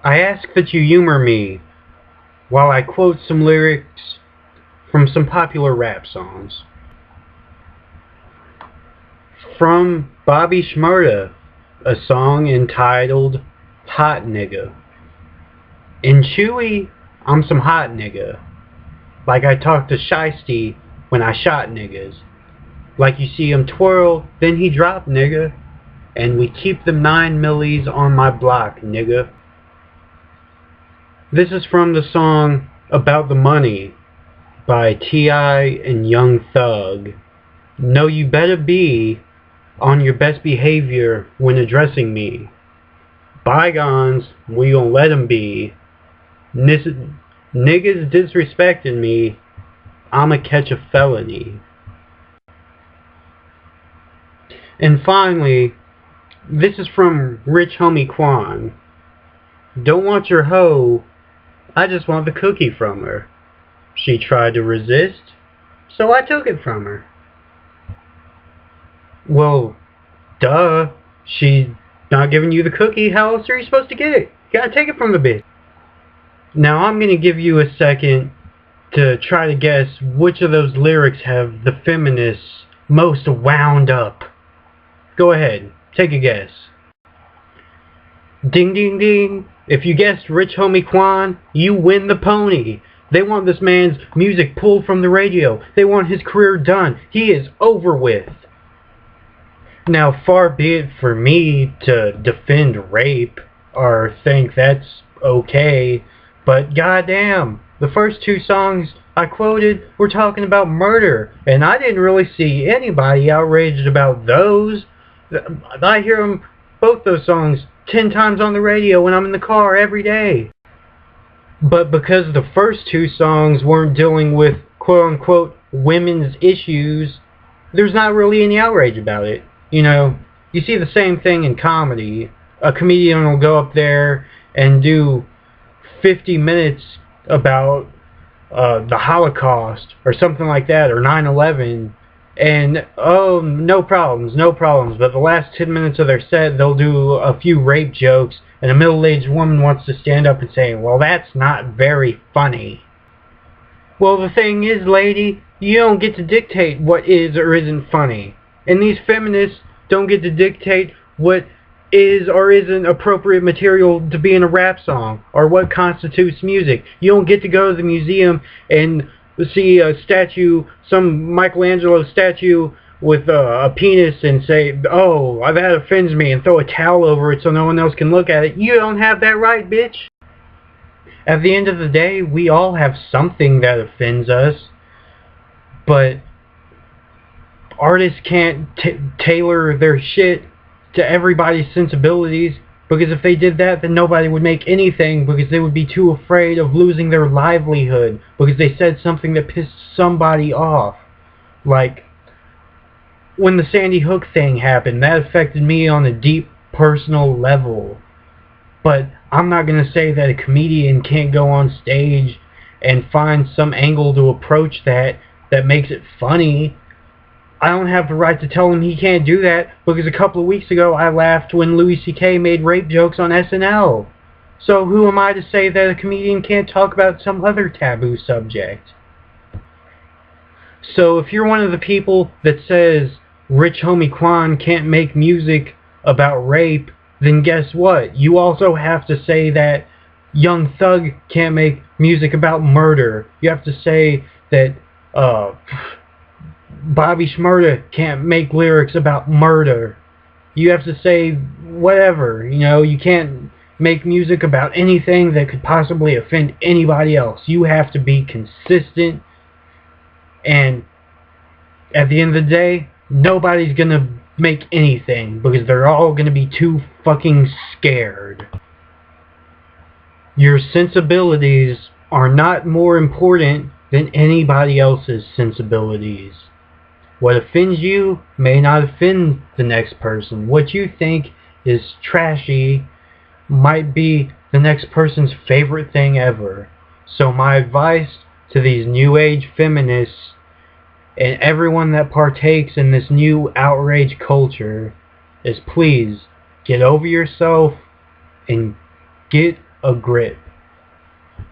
I ask that you humor me while I quote some lyrics from some popular rap songs. From Bobby Shmurda, a song entitled Hot Nigga. In Chewy, I'm some hot nigga. Like I talked to Shiesty when I shot niggas. Like you see him twirl, then he drop nigga. And we keep them 9 millis on my block, nigga. This is from the song About the Money by T.I. and Young Thug. Know you better be on your best behavior when addressing me. Bygones, we gon' let them be. Niggas disrespecting me, I'ma catch a felony. And finally, this is from Rich Homie Quan. Don't want your hoe, I just want the cookie from her. She tried to resist, so I took it from her. Well, duh. She's not giving you the cookie, how else are you supposed to get it? You gotta take it from the bitch. Now I'm gonna give you a second to try to guess which of those lyrics have the feminists most wound up. Go ahead, take a guess. Ding ding ding. If you guessed Rich Homie Quan, you win the pony. They want this man's music pulled from the radio. They want his career done. He is over with. Now, far be it for me to defend rape or think that's okay, but goddamn, the first two songs I quoted were talking about murder, and I didn't really see anybody outraged about those. I hear them, both those songs, 10 times on the radio when I'm in the car every day. But because the first two songs weren't dealing with quote-unquote women's issues, there's not really any outrage about it. You know, you see the same thing in comedy. A comedian will go up there and do 50 minutes about the Holocaust or something like that, or 9/11, and oh, no problems. But the last 10 minutes of their set, they'll do a few rape jokes, and a middle-aged woman wants to stand up and say, well, that's not very funny. Well, the thing is, lady, you don't get to dictate what is or isn't funny. And these feminists don't get to dictate what is or isn't appropriate material to be in a rap song, or what constitutes music. You don't get to go to the museum and see a statue, some Michelangelo statue with a penis, and say, oh, that offends me, and throw a towel over it so no one else can look at it. You don't have that right, bitch. At the end of the day, we all have something that offends us, but artists can't tailor their shit to everybody's sensibilities, because if they did that, then nobody would make anything, because they would be too afraid of losing their livelihood because they said something that pissed somebody off. Like when the Sandy Hook thing happened, that affected me on a deep personal level. But I'm not going to say that a comedian can't go on stage and find some angle to approach that makes it funny. I don't have the right to tell him he can't do that, because a couple of weeks ago I laughed when Louis C.K. made rape jokes on SNL. So who am I to say that a comedian can't talk about some other taboo subject? So if you're one of the people that says Rich Homie Quan can't make music about rape, then guess what? You also have to say that Young Thug can't make music about murder. You have to say that Bobby Shmurda can't make lyrics about murder. You have to say whatever, you know, you can't make music about anything that could possibly offend anybody else. You have to be consistent, and at the end of the day, nobody's gonna make anything because they're all gonna be too fucking scared. Your sensibilities are not more important than anybody else's sensibilities. What offends you may not offend the next person. What you think is trashy might be the next person's favorite thing ever. So my advice to these new age feminists and everyone that partakes in this new outrage culture is, please get over yourself and get a grip.